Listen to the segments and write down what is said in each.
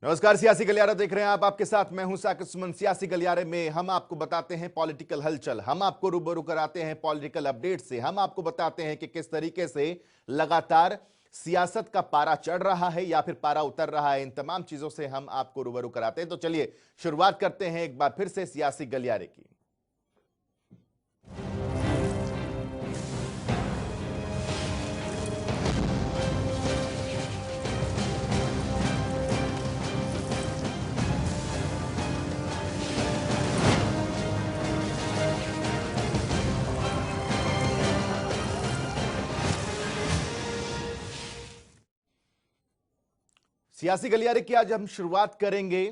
नमस्कार, सियासी गलियारा देख रहे हैं आप। आपके साथ मैं हूं साकिब सुमन। सियासी गलियारे में हम आपको बताते हैं पॉलिटिकल हलचल, हम आपको रूबरू कराते हैं पॉलिटिकल अपडेट से, हम आपको बताते हैं कि किस तरीके से लगातार सियासत का पारा चढ़ रहा है या फिर पारा उतर रहा है। इन तमाम चीजों से हम आपको रूबरू कराते हैं। तो चलिए शुरुआत करते हैं एक बार फिर से सियासी गलियारे की। सियासी गलियारे की आज हम शुरुआत करेंगे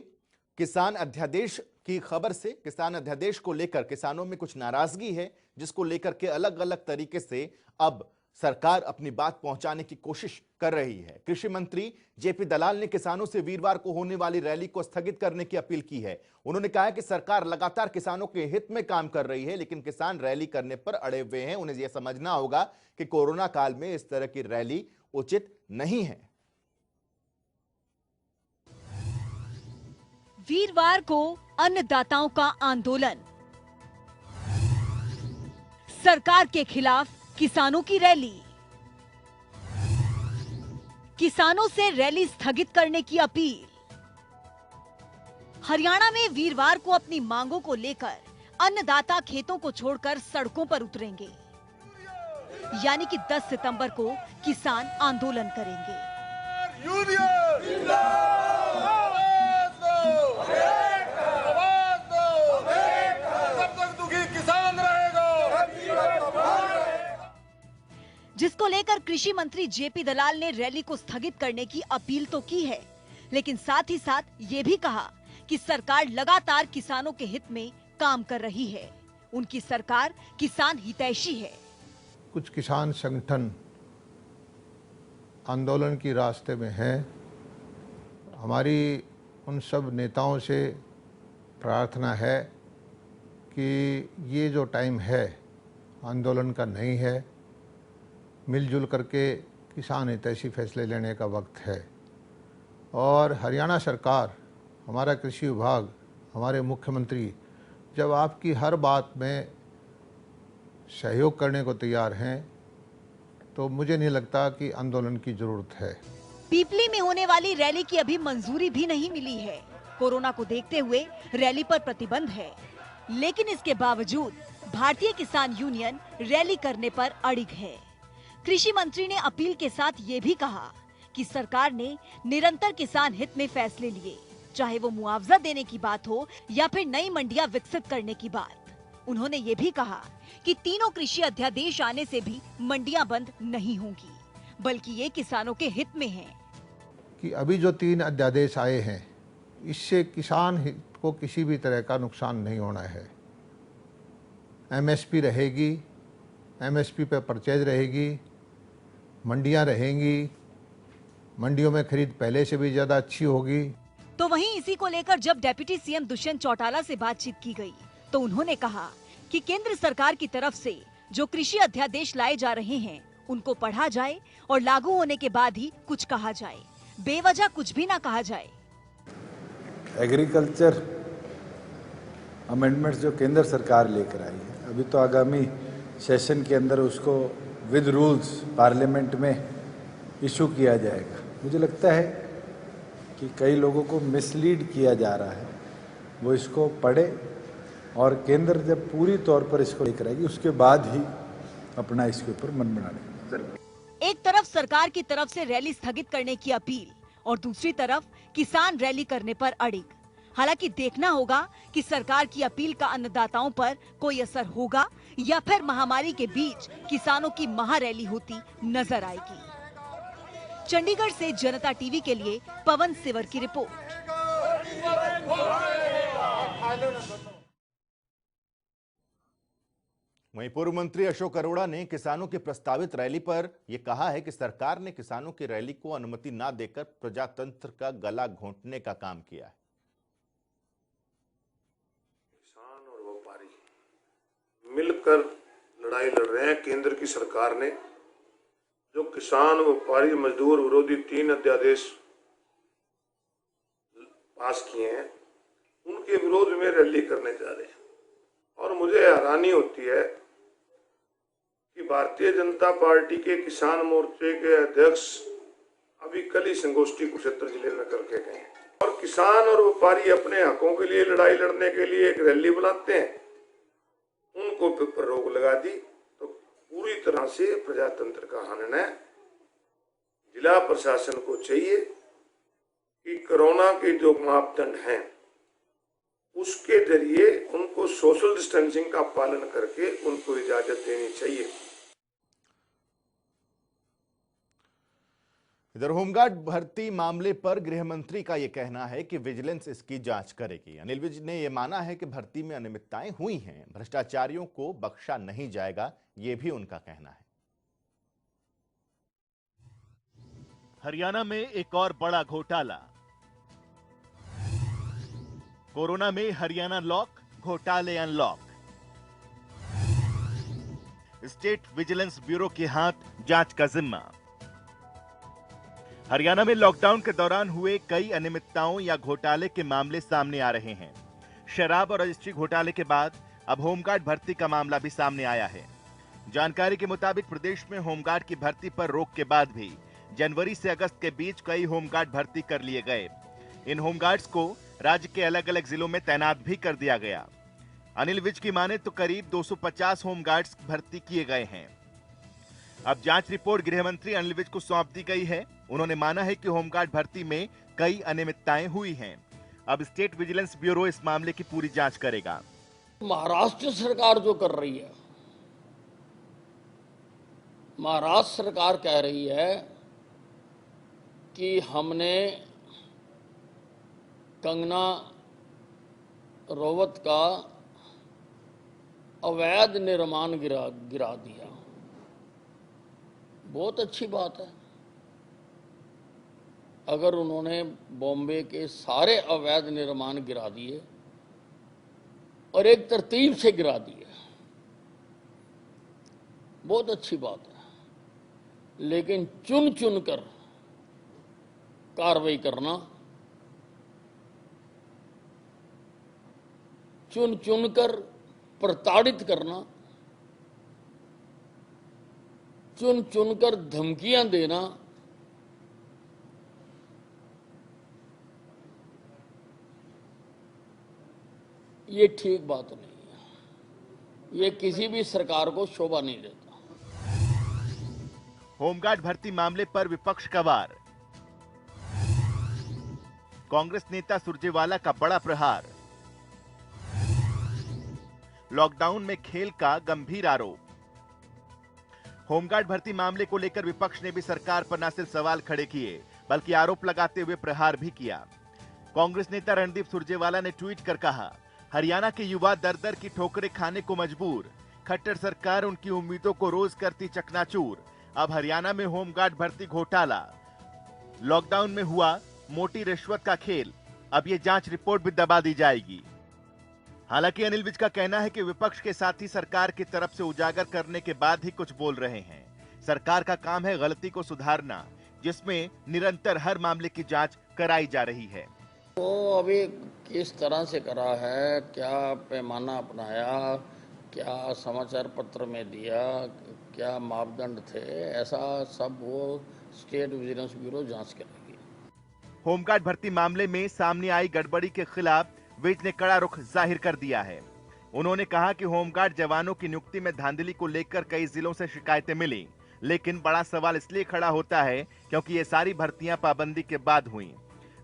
किसान अध्यादेश की खबर से। किसान अध्यादेश को लेकर किसानों में कुछ नाराजगी है, जिसको लेकर के अलग अलग तरीके से अब सरकार अपनी बात पहुंचाने की कोशिश कर रही है। कृषि मंत्री जेपी दलाल ने किसानों से वीरवार को होने वाली रैली को स्थगित करने की अपील की है। उन्होंने कहा कि सरकार लगातार किसानों के हित में काम कर रही है, लेकिन किसान रैली करने पर अड़े हुए हैं। उन्हें यह समझना होगा कि कोरोना काल में इस तरह की रैली उचित नहीं है। वीरवार को अन्नदाताओं का आंदोलन, सरकार के खिलाफ किसानों की रैली, किसानों से रैली स्थगित करने की अपील। हरियाणा में वीरवार को अपनी मांगों को लेकर अन्नदाता खेतों को छोड़कर सड़कों पर उतरेंगे, यानी कि 10 सितंबर को किसान आंदोलन करेंगे। जिसको लेकर कृषि मंत्री जेपी दलाल ने रैली को स्थगित करने की अपील तो की है, लेकिन साथ ही साथ ये भी कहा कि सरकार लगातार किसानों के हित में काम कर रही है। उनकी सरकार किसान हितैषी है। कुछ किसान संगठन आंदोलन की रास्ते में हैं। हमारी उन सब नेताओं से प्रार्थना है कि ये जो टाइम है आंदोलन का नहीं है, मिलजुल करके किसान हितैषी फैसले लेने का वक्त है। और हरियाणा सरकार, हमारा कृषि विभाग, हमारे मुख्यमंत्री जब आपकी हर बात में सहयोग करने को तैयार हैं, तो मुझे नहीं लगता कि आंदोलन की जरूरत है। पीपली में होने वाली रैली की अभी मंजूरी भी नहीं मिली है। कोरोना को देखते हुए रैली पर प्रतिबंध है, लेकिन इसके बावजूद भारतीय किसान यूनियन रैली करने पर अड़िग है। कृषि मंत्री ने अपील के साथ ये भी कहा कि सरकार ने निरंतर किसान हित में फैसले लिए, चाहे वो मुआवजा देने की बात हो या फिर नई मंडियां विकसित करने की बात। उन्होंने ये भी कहा कि तीनों कृषि अध्यादेश आने से भी मंडियां बंद नहीं होंगी, बल्कि ये किसानों के हित में है। कि अभी जो 3 अध्यादेश आए हैं, इससे किसान हित को किसी भी तरह का नुकसान नहीं होना है। एमएसपी रहेगी, एमएसपी पे परचेज रहेगी, मंडियां रहेंगी, मंडियों में खरीद पहले से भी ज्यादा अच्छी होगी। तो वहीं इसी को लेकर जब डिप्टी सीएम दुष्यंत चौटाला से बातचीत की गई, तो उन्होंने कहा कि केंद्र सरकार की तरफ से जो कृषि अध्यादेश लाए जा रहे हैं, उनको पढ़ा जाए और लागू होने के बाद ही कुछ कहा जाए, बेवजह कुछ भी ना कहा जाए। एग्रीकल्चर अमेंडमेंट्स जो केंद्र सरकार लेकर आई है, अभी तो आगामी सेशन के अंदर उसको विद रूल्स पार्लियामेंट में इशू किया जाएगा। मुझे लगता है कि कई लोगों को मिसलीड किया जा रहा है, वो इसको पढ़े और केंद्र जब पूरी तौर पर इसको लेकर आएगी, उसके बाद ही अपना इसके ऊपर मन बना लेगा। एक तरफ सरकार की तरफ से रैली स्थगित करने की अपील और दूसरी तरफ किसान रैली करने पर अड़िग। हालांकि देखना होगा कि सरकार की अपील का अन्नदाताओं पर कोई असर होगा या फिर महामारी के बीच किसानों की महारैली होती नजर आएगी। चंडीगढ़ से जनता टीवी के लिए पवन सिवर की रिपोर्ट। वहीं पूर्व मंत्री अशोक अरोड़ा ने किसानों की प्रस्तावित रैली पर यह कहा है कि सरकार ने किसानों की रैली को अनुमति न देकर प्रजातंत्र का गला घोंटने का काम किया है। किसान और व्यापारी मिलकर लड़ाई लड़ रहे हैं। केंद्र की सरकार ने जो किसान, व्यापारी, मजदूर विरोधी 3 अध्यादेश पास किए हैं, उनके विरोध में रैली करने जा रहे हैं। और मुझे हैरानी होती है कि भारतीय जनता पार्टी के किसान मोर्चे के अध्यक्ष अभी कल ही संगोष्ठी कुरुक्षेत्र जिले में करके गए हैं और किसान और व्यापारी अपने हकों के लिए लड़ाई लड़ने के लिए एक रैली बुलाते हैं, उनको पर रोक लगा दी तो पूरी तरह से प्रजातंत्र का हनन है। जिला प्रशासन को चाहिए कि कोरोना के जो मापदंड हैं उसके जरिए उनको सोशल डिस्टेंसिंग का पालन करके उनको इजाजत देनी चाहिए। इधर होमगार्ड भर्ती मामले पर गृह मंत्री का यह कहना है कि विजिलेंस इसकी जांच करेगी। अनिल विज ने यह माना है कि भर्ती में अनियमितताएं हुई हैं, भ्रष्टाचारियों को बख्शा नहीं जाएगा, यह भी उनका कहना है। हरियाणा में एक और बड़ा घोटाला। कोरोना में हरियाणा लॉक, घोटाले अनलॉक। स्टेट विजिलेंस ब्यूरो के हाथ जांच का जिम्मा। हरियाणा में लॉकडाउन के दौरान हुए कई अनियमितताओं या घोटाले के मामले सामने आ रहे हैं। शराब और रजिस्ट्री घोटाले के बाद अब होमगार्ड भर्ती का मामला भी सामने आया है। जानकारी के मुताबिक प्रदेश में होमगार्ड की भर्ती पर रोक के बाद भी जनवरी से अगस्त के बीच कई होमगार्ड भर्ती कर लिए गए। इन होमगार्ड्स को राज्य के अलग अलग जिलों में तैनात भी कर दिया गया। अनिल विज की माने तो करीब 250 होमगार्ड्स भर्ती किए गए हैं। अब जांच रिपोर्ट गृह मंत्री अनिल विज को सौंप दी गई है। उन्होंने माना है कि होमगार्ड भर्ती में कई अनियमितताएं हुई हैं। अब स्टेट विजिलेंस ब्यूरो इस मामले की पूरी जांच करेगा। महाराष्ट्र सरकार जो कर रही है, महाराष्ट्र सरकार कह रही है कि हमने कंगना रनौत का अवैध निर्माण गिरा दिया। बहुत अच्छी बात है। अगर उन्होंने बॉम्बे के सारे अवैध निर्माण गिरा दिए और एक तरतीब से गिरा दिए, बहुत अच्छी बात है। लेकिन चुन चुन कर कार्रवाई करना, चुन चुन कर प्रताड़ित करना, चुन चुन कर धमकियां देना, ये ठीक बात नहीं है। ये किसी भी सरकार को शोभा नहीं देता। होमगार्ड भर्ती मामले पर विपक्ष का वार। कांग्रेस नेता सुरजेवाला का बड़ा प्रहार। लॉकडाउन में खेल का गंभीर आरोप। होमगार्ड भर्ती मामले को लेकर विपक्ष ने भी सरकार पर न सिर्फ सवाल खड़े किए बल्कि आरोप लगाते हुए प्रहार भी किया। कांग्रेस नेता रणदीप सुरजेवाला ने ट्वीट कर कहा, हरियाणा के युवा दर दर की ठोकरें खाने को मजबूर। खट्टर सरकार उनकी उम्मीदों को रोज करती चकनाचूर। अब हरियाणा में होमगार्ड भर्ती घोटाला। लॉकडाउन में हुआ मोटी रिश्वत का खेल। अब ये जांच रिपोर्ट भी दबा दी जाएगी। हालांकि अनिल विज का कहना है कि विपक्ष के साथी सरकार की तरफ से उजागर करने के बाद ही कुछ बोल रहे हैं। सरकार का काम है गलती को सुधारना, जिसमें निरंतर हर मामले की जांच कराई जा रही है। तो अभी किस तरह से करा है, क्या पैमाना अपनाया, क्या समाचार पत्र में दिया, क्या मापदंड थे, ऐसा सब वो स्टेट विजिलेंस ब्यूरो जांच करेगी। होमगार्ड भर्ती मामले में सामने आई गड़बड़ी के खिलाफ विज ने कड़ा रुख जाहिर कर दिया है। उन्होंने कहा कि होमगार्ड जवानों की नियुक्ति में धांधली को लेकर कई जिलों से शिकायतें मिली, लेकिन बड़ा सवाल इसलिए खड़ा होता है क्योंकि ये सारी भर्तियां पाबंदी के बाद हुई।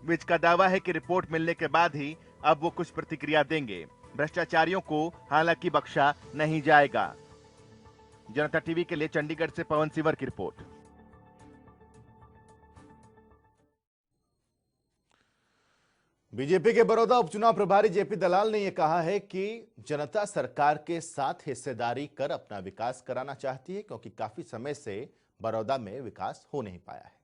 विज का दावा है कि रिपोर्ट मिलने के बाद ही अब वो कुछ प्रतिक्रिया देंगे। भ्रष्टाचारियों को हालांकि बख्शा नहीं जाएगा। जनता टीवी के लिए चंडीगढ़ से पवन सिवर की रिपोर्ट। बीजेपी के बड़ौदा उपचुनाव प्रभारी जेपी दलाल ने यह कहा है कि जनता सरकार के साथ हिस्सेदारी कर अपना विकास कराना चाहती है, क्योंकि काफी समय से बड़ौदा में विकास हो नहीं पाया है।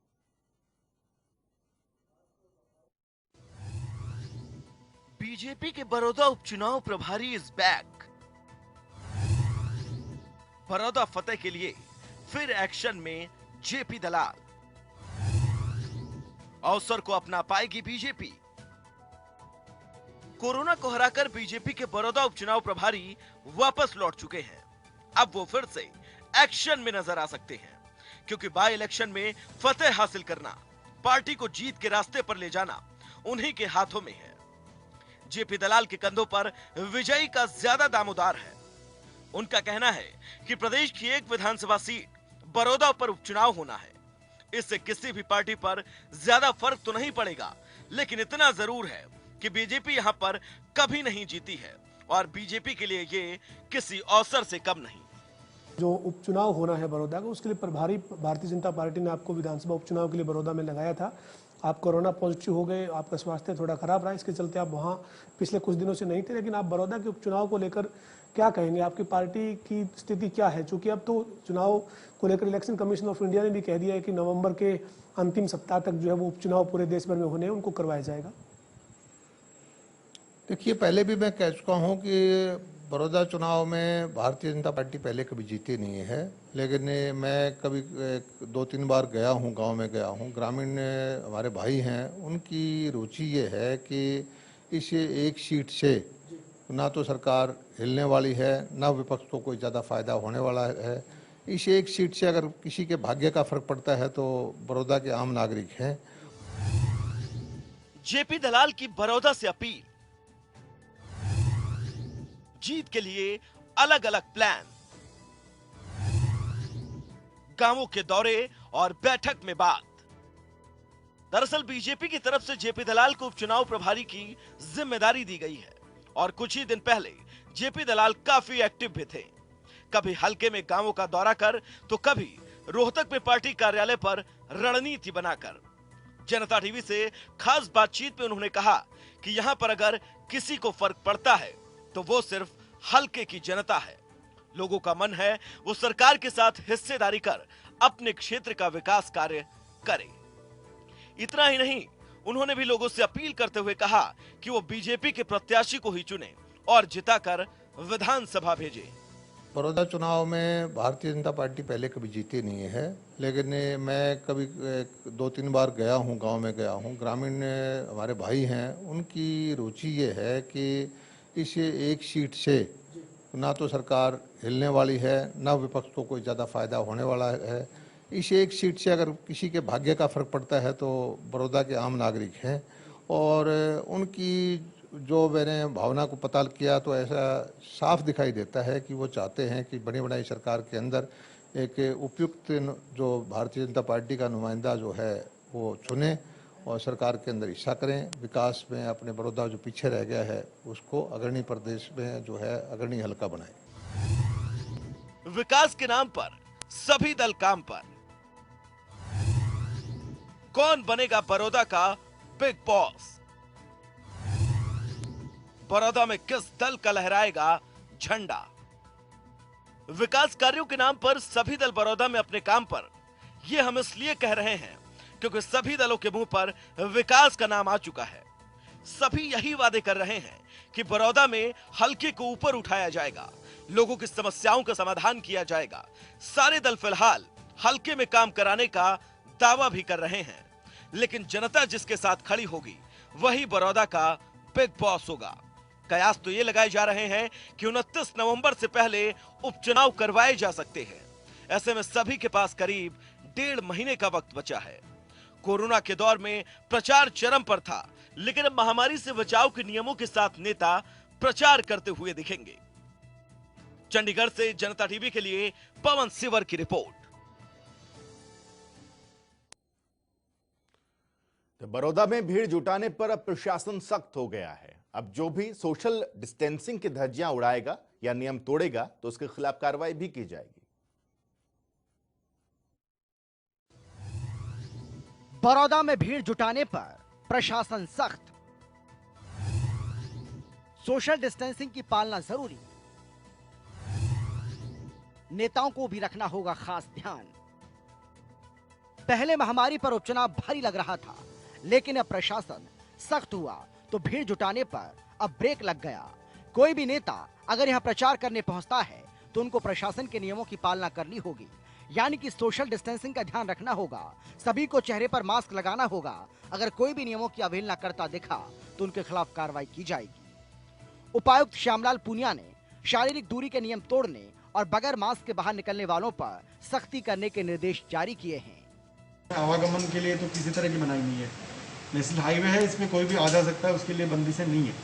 बीजेपी के बड़ौदा उपचुनाव प्रभारी इज बैक। बड़ौदा फतेह के लिए फिर एक्शन में जेपी दलाल। अवसर को अपना पाएगी बीजेपी। कोरोना को हराकर बीजेपी के बड़ौदा उपचुनाव प्रभारी वापस लौट चुके हैं। अब वो फिर से एक्शन में नजर आ सकते हैं, क्योंकि बाई इलेक्शन में फतेह हासिल करना, पार्टी को जीत के रास्ते पर ले जाना उन्हीं के हाथों में है। जेपी दलाल के कंधों पर विजयी का ज्यादा दामोदार है। उनका कहना है कि प्रदेश की एक विधानसभा सीट बड़ौदा पर उपचुनाव होना है। इससे किसी भी पार्टी पर ज्यादा फर्क तो नहीं पड़ेगा, लेकिन इतना जरूर है कि बीजेपी यहां पर कभी नहीं जीती है और बीजेपी के लिए ये किसी अवसर से कम नहीं। जो उपचुनाव होना है बड़ौदा का, उसके लिए प्रभारी भारतीय जनता पार्टी ने आपको विधानसभा उपचुनाव के लिए बड़ौदा में लगाया था। आप कोरोना पॉजिटिव हो गए, आपका स्वास्थ्य थोड़ा खराब रहा, इसके चलते आप वहाँ पिछले कुछ दिनों से नहीं थे, लेकिन आप बड़ौदा के उपचुनाव को लेकर क्या कहेंगे? आपकी पार्टी की स्थिति क्या है? चूंकि अब तो चुनाव को लेकर इलेक्शन कमीशन ऑफ इंडिया ने भी कह दिया है कि नवंबर के अंतिम सप्ताह तक जो है वो उपचुनाव पूरे देश भर में होने हैं, उनको करवाया जाएगा। देखिए, पहले भी मैं कह चुका हूँ कि बड़ौदा चुनाव में भारतीय जनता पार्टी पहले कभी जीती नहीं है, लेकिन मैं कभी 2-3 बार गया हूँ, गांव में गया हूँ। ग्रामीण हमारे भाई हैं, उनकी रुचि ये है कि इस एक सीट से ना तो सरकार हिलने वाली है, ना विपक्ष को कोई ज़्यादा फायदा होने वाला है। इस एक सीट से अगर किसी के भाग्य का फर्क पड़ता है तो बड़ौदा के आम नागरिक हैं। जेपी दलाल की बड़ौदा से अपील, जीत के लिए अलग अलग प्लान, गांवों के दौरे और बैठक में बात। दरअसल बीजेपी की तरफ से जेपी दलाल को उपचुनाव प्रभारी की जिम्मेदारी दी गई है और कुछ ही दिन पहले जेपी दलाल काफी एक्टिव भी थे। कभी हल्के में गांवों का दौरा कर तो कभी रोहतक में पार्टी कार्यालय पर रणनीति बनाकर। जनता टीवी से खास बातचीत में उन्होंने कहा कि यहां पर अगर किसी को फर्क पड़ता है तो वो सिर्फ हल्के की जनता है। लोगों का मन है वो सरकार के साथ हिस्सेदारी कर अपने क्षेत्र का विकास कार्य करे। इतना ही नहीं, उन्होंने भी लोगों से अपील करते हुए कहा कि वो बीजेपी के प्रत्याशी को ही चुने और जिताकर विधानसभा भेजे। बड़ौदा चुनाव में भारतीय जनता पार्टी पहले कभी जीती नहीं है, लेकिन मैं कभी 2-3 बार गया हूँ, गांव में गया हूँ। ग्रामीण हमारे भाई हैं, उनकी रुचि ये है कि इस एक सीट से ना तो सरकार हिलने वाली है, ना विपक्ष को कोई ज़्यादा फायदा होने वाला है। इस एक सीट से अगर किसी के भाग्य का फर्क पड़ता है तो बड़ौदा के आम नागरिक हैं। और उनकी जो मैंने भावना को पता किया तो ऐसा साफ दिखाई देता है कि वो चाहते हैं कि बड़ी बनाई सरकार के अंदर एक उपयुक्त जो भारतीय जनता पार्टी का नुमाइंदा जो है वो चुने और सरकार के अंदर हिस्सा करें। विकास में अपने बड़ौदा जो पीछे रह गया है उसको अग्रणी प्रदेश में जो है अग्रणी हल्का बनाए। विकास के नाम पर सभी दल काम पर। कौन बनेगा बड़ौदा का बिग बॉस? बड़ौदा में किस दल का लहराएगा झंडा? विकास कार्यों के नाम पर सभी दल बड़ौदा में अपने काम पर, ये हम इसलिए कह रहे हैं क्योंकि सभी दलों के मुंह पर विकास का नाम आ चुका है। सभी यही वादे कर रहे हैं कि बड़ौदा में हल्के को ऊपर उठाया जाएगा, लोगों की समस्याओं का समाधान किया जाएगा। सारे दल फिलहाल हल्के में काम कराने का दावा भी कर रहे हैं, लेकिन जनता जिसके साथ खड़ी होगी वही बड़ौदा का बिग बॉस होगा। कयास तो ये लगाए जा रहे हैं कि 29 नवंबर से पहले उपचुनाव करवाए जा सकते हैं। ऐसे में सभी के पास करीब 1.5 महीने का वक्त बचा है। कोरोना के दौर में प्रचार चरम पर था, लेकिन अब महामारी से बचाव के नियमों के साथ नेता प्रचार करते हुए दिखेंगे। चंडीगढ़ से जनता टीवी के लिए पवन सिवर की रिपोर्ट। तो बड़ौदा में भीड़ जुटाने पर अब प्रशासन सख्त हो गया है। अब जो भी सोशल डिस्टेंसिंग की धज्जियां उड़ाएगा या नियम तोड़ेगा तो उसके खिलाफ कार्रवाई भी की जाएगी। बड़ौदा में भीड़ जुटाने पर प्रशासन सख्त। सोशल डिस्टेंसिंग की पालना जरूरी, नेताओं को भी रखना होगा खास ध्यान। पहले महामारी पर उपचुनाव भारी लग रहा था, लेकिन अब प्रशासन सख्त हुआ तो भीड़ जुटाने पर अब ब्रेक लग गया। कोई भी नेता अगर यहां प्रचार करने पहुंचता है तो उनको प्रशासन के नियमों की पालना करनी होगी, यानी कि सोशल डिस्टेंसिंग का ध्यान रखना होगा। सभी को चेहरे पर मास्क लगाना होगा। अगर कोई भी नियमों की अवहेलना करता दिखा तो उनके खिलाफ कार्रवाई की जाएगी। उपायुक्त श्यामलाल पूनिया ने शारीरिक दूरी के नियम तोड़ने और बगैर मास्क के बाहर निकलने वालों पर सख्ती करने के निर्देश जारी किए हैं। आवागमन के लिए तो किसी तरह की मनाही नहीं है। नेशनल हाईवे है, इसमें कोई भी आ जा सकता है, उसके लिए बंदिशें नहीं है।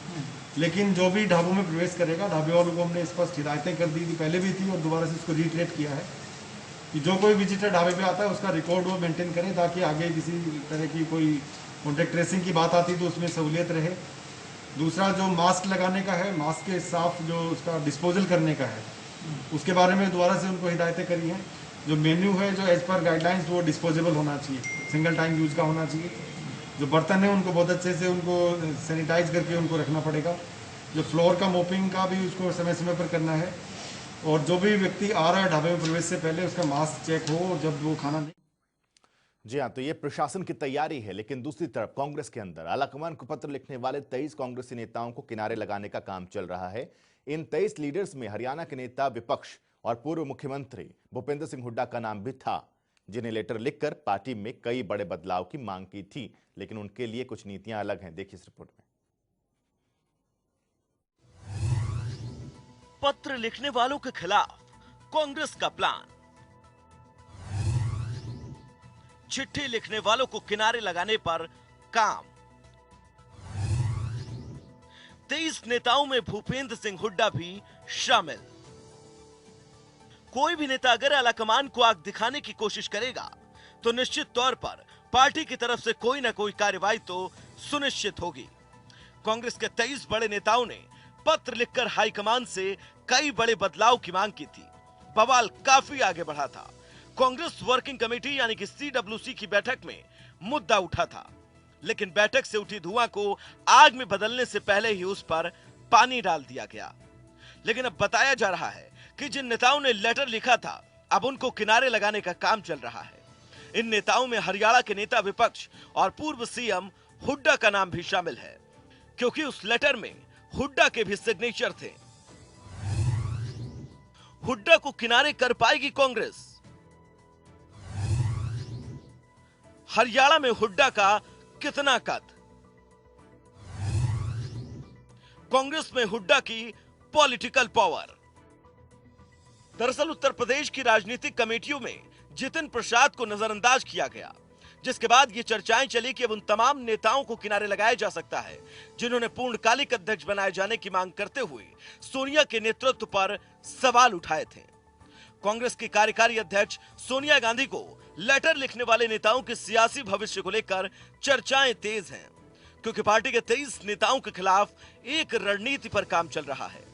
लेकिन जो भी ढाबों में प्रवेश करेगा, ढाबे वालों को हमने स्पष्ट हिदायतें कर दी थी, पहले भी थी और दोबारा से उसको रिट्रेट किया है कि जो कोई विजिटर ढाबे पे आता है उसका रिकॉर्ड वो मेंटेन करें, ताकि आगे किसी तरह की कोई कॉन्टैक्ट ट्रेसिंग की बात आती तो उसमें सहूलियत रहे। दूसरा जो मास्क लगाने का है, मास्क के साथ जो उसका डिस्पोजल करने का है, उसके बारे में दोबारा से उनको हिदायतें करी हैं। जो मेन्यू है जो एज पर गाइडलाइंस वो डिस्पोजेबल होना चाहिए, सिंगल टाइम यूज़ का होना चाहिए। जो बर्तन है उनको बहुत अच्छे से उनको सैनिटाइज करके उनको रखना पड़ेगा। जो फ्लोर का मोपिंग का भी उसको समय समय पर करना है। और जो भी व्यक्ति आ रहा है ढाबे में प्रवेश से पहले उसका मास्क चेक हो जब वो खाना नहीं। जी हाँ, तो ये प्रशासन की तैयारी है, लेकिन दूसरी तरफ कांग्रेस के अंदर आलाकमान को पत्र लिखने वाले 23 कांग्रेसी नेताओं को किनारे लगाने का काम चल रहा है। इन 23 लीडर्स में हरियाणा के नेता विपक्ष और पूर्व मुख्यमंत्री भूपेंद्र सिंह हुड्डा का नाम भी था, जिन्हें लेटर लिखकर पार्टी में कई बड़े बदलाव की मांग की थी, लेकिन उनके लिए कुछ नीतियां अलग हैं। देखिए इस रिपोर्ट में। पत्र लिखने वालों के खिलाफ कांग्रेस का प्लान, चिट्ठी लिखने वालों को किनारे लगाने पर काम। 23 नेताओं में भूपेंद्र सिंह हुड्डा भी शामिल। कोई भी नेता अगर आलाकमान को आग दिखाने की कोशिश करेगा तो निश्चित तौर पर पार्टी की तरफ से कोई ना कोई कार्रवाई तो सुनिश्चित होगी। कांग्रेस के 23 बड़े नेताओं ने पत्र लिखकर हाईकमान से कई बड़े बदलाव की मांग की थी। बवाल काफी आगे बढ़ा था। कांग्रेस वर्किंग कमेटी यानी कि CWC की बैठक में मुद्दा उठा था, लेकिन बैठक से उठी धुआं को आग में बदलने से पहले ही उस पर पानी डाल दिया गया। लेकिन अब बताया जा रहा है कि जिन नेताओं ने लेटर लिखा था अब उनको किनारे लगाने का काम चल रहा है। इन नेताओं में हरियाणा के नेता विपक्ष और पूर्व सीएम हुड्डा का नाम भी शामिल है, क्योंकि उस लेटर में हुड्डा के भी सिग्नेचर थे। हुड्डा को किनारे कर पाएगी कांग्रेस? हरियाणा में हुड्डा का कितना कद? कांग्रेस में हुड्डा की पॉलिटिकल पावर। दरअसल उत्तर प्रदेश की राजनीतिक कमेटियों में जितिन प्रसाद को नजरअंदाज किया गया, जिसके बाद ये चर्चाएं चली कि अब उन तमाम नेताओं को किनारे लगाया जा सकता है जिन्होंने पूर्णकालिक अध्यक्ष बनाए जाने की मांग करते हुए सोनिया के नेतृत्व पर सवाल उठाए थे। कांग्रेस की कार्यकारी अध्यक्ष सोनिया गांधी को लेटर लिखने वाले नेताओं के सियासी भविष्य को लेकर चर्चाएं तेज हैं, क्योंकि पार्टी के 23 नेताओं के खिलाफ एक रणनीति पर काम चल रहा है।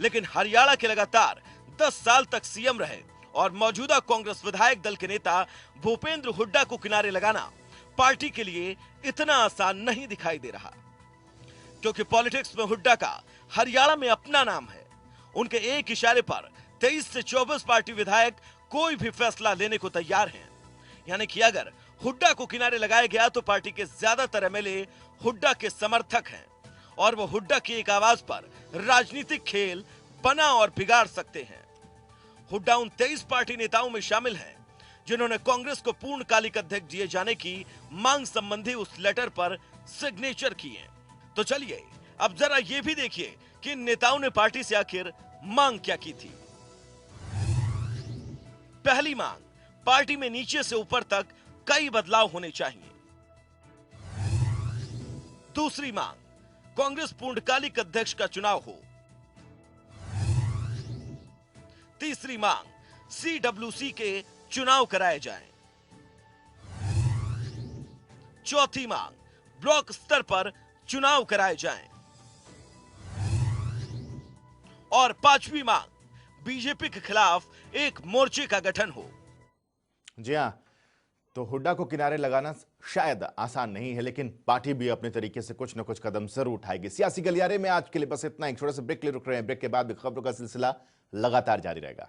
लेकिन हरियाणा के लगातार 10 साल तक सीएम रहे और मौजूदा कांग्रेस विधायक दल के नेता भूपेंद्र हुड्डा को किनारे लगाना पार्टी के लिए इतना आसान नहीं दिखाई दे रहा, क्योंकि पॉलिटिक्स में हुड्डा का हरियाणा में अपना नाम है। उनके एक इशारे पर 23 से 24 पार्टी विधायक कोई भी फैसला लेने को तैयार हैं। यानी कि अगर हुड्डा को किनारे लगाया गया तो पार्टी के ज्यादातर एमएलए हुड्डा के समर्थक हैं और वो हुड्डा की एक आवाज पर राजनीतिक खेल बना और बिगाड़ सकते हैं। हुड्डा उन 23 पार्टी नेताओं में शामिल हैं जिन्होंने कांग्रेस को पूर्णकालिक अध्यक्ष दिए जाने की मांग संबंधी उस लेटर पर सिग्नेचर किए। तो चलिए अब जरा ये भी देखिए कि इन नेताओं ने पार्टी से आखिर मांग क्या की थी। पहली मांग, पार्टी में नीचे से ऊपर तक कई बदलाव होने चाहिए। दूसरी मांग, कांग्रेस पूर्णकालिक अध्यक्ष का चुनाव हो। तीसरी मांग, CWC के चुनाव कराए जाएं। चौथी मांग, ब्लॉक स्तर पर चुनाव कराए जाएं। और पांचवी मांग, बीजेपी के खिलाफ एक मोर्चे का गठन हो। जी हां, तो हुड्डा को किनारे लगाना शायद आसान नहीं है, लेकिन पार्टी भी अपने तरीके से कुछ न कुछ कदम जरूर उठाएगी। सियासी गलियारे में आज के लिए बस इतना। एक छोटे से ब्रेक ले रुक रहे हैं। ब्रेक के बाद भी खबरों का सिलसिला लगातार जारी रहेगा।